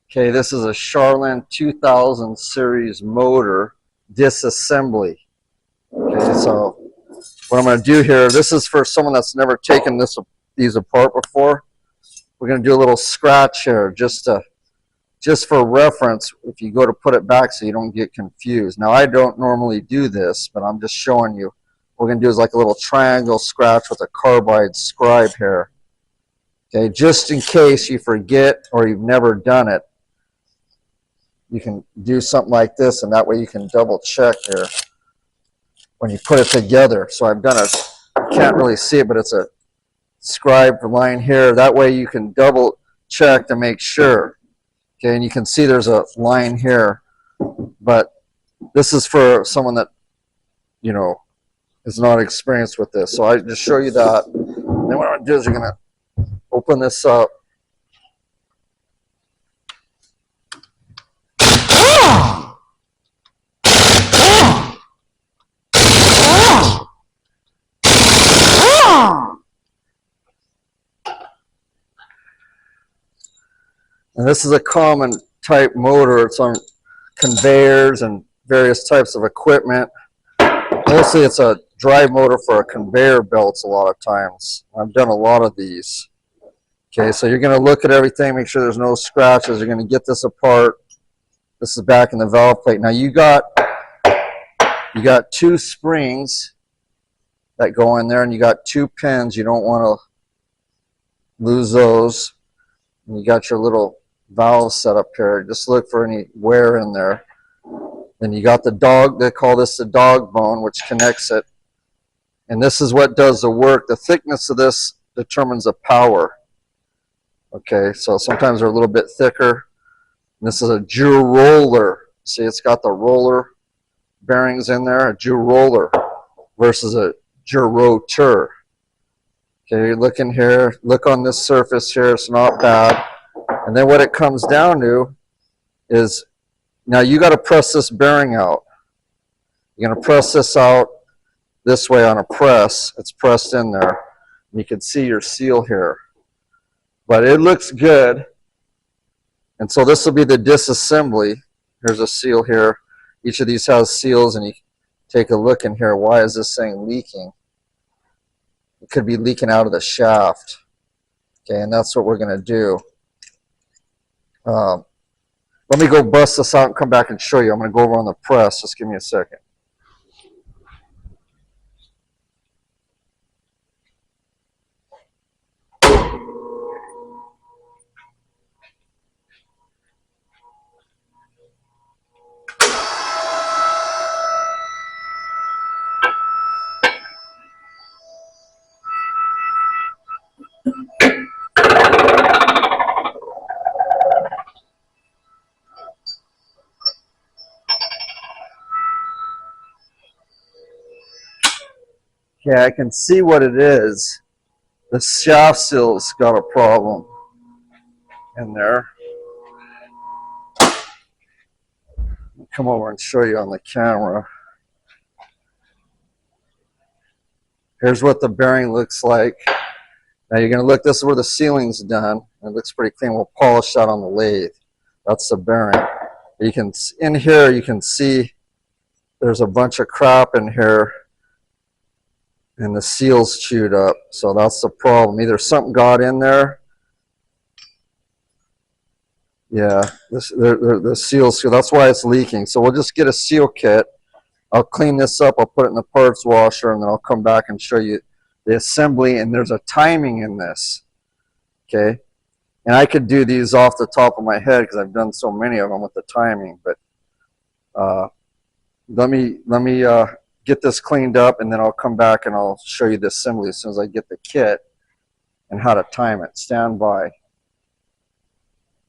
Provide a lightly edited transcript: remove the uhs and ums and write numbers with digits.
Okay, this is a Charlynn 2000 series motor disassembly. Okay, so what I'm going to do here, this is for someone that's never taken these apart before. We're going to do a little scratch here just for reference if you go to put it back so you don't get confused. Now, I don't normally do this, but I'm just showing you. What we're going to do is like a little triangle scratch with a carbide scribe here. Okay, just in case you forget or you've never done it, you can do something like this, and that way you can double check here when you put it together. So I've done it, you can't really see it, but it's a scribed line here. That way you can double check to make sure. Okay, and you can see there's a line here, but this is for someone that, you know, is not experienced with this. So I just show you that. And then what I'm going to do is you're going to open this up. And this is a common type motor. It's on conveyors and various types of equipment. Mostly it's a drive motor for a conveyor belts a lot of times. I've done a lot of these. Okay, so you're going to look at everything, make sure there's no scratches. You're going to get this apart. This is back in the valve plate. Now you got two springs that go in there, and you got two pins. You don't want to lose those. And you got your little valve set up here. Just look for any wear in there. Then you got the dog, they call this the dog bone, which connects it. And this is what does the work. The thickness of this determines the power. Okay, so sometimes they're a little bit thicker. And this is a jewel roller. See, it's got the roller bearings in there, a jewel roller versus a jewel rotor. Okay, look in here, look on this surface here, it's not bad. And then what it comes down to is, now you got to press this bearing out. You're going to press this out this way on a press. It's pressed in there. You can see your seal here. But it looks good. And so this will be the disassembly. Here's a seal here. Each of these has seals, and you take a look in here. Why is this thing leaking? It could be leaking out of the shaft. Okay, and that's what we're going to do. Let me go bust this out and come back and show you. I'm going to go over on the press. Just give me a second. Okay, I can see what it is. The shaft seal's got a problem in there. I'll come over and show you on the camera. Here's what the bearing looks like. Now you're going to look, this is where the sealing's done. It looks pretty clean. We'll polish that on the lathe. That's the bearing. You can, in here, you can see there's a bunch of crap in here, and the seal's chewed up. So that's the problem. Either something got in there. Yeah, the seal's, that's why it's leaking. So we'll just get a seal kit. I'll clean this up. I'll put it in the parts washer, and then I'll come back and show you the assembly. And there's a timing in this. Okay. And I could do these off the top of my head because I've done so many of them with the timing. But let me get this cleaned up, and then I'll come back and I'll show you the assembly as soon as I get the kit and how to time it. Stand by.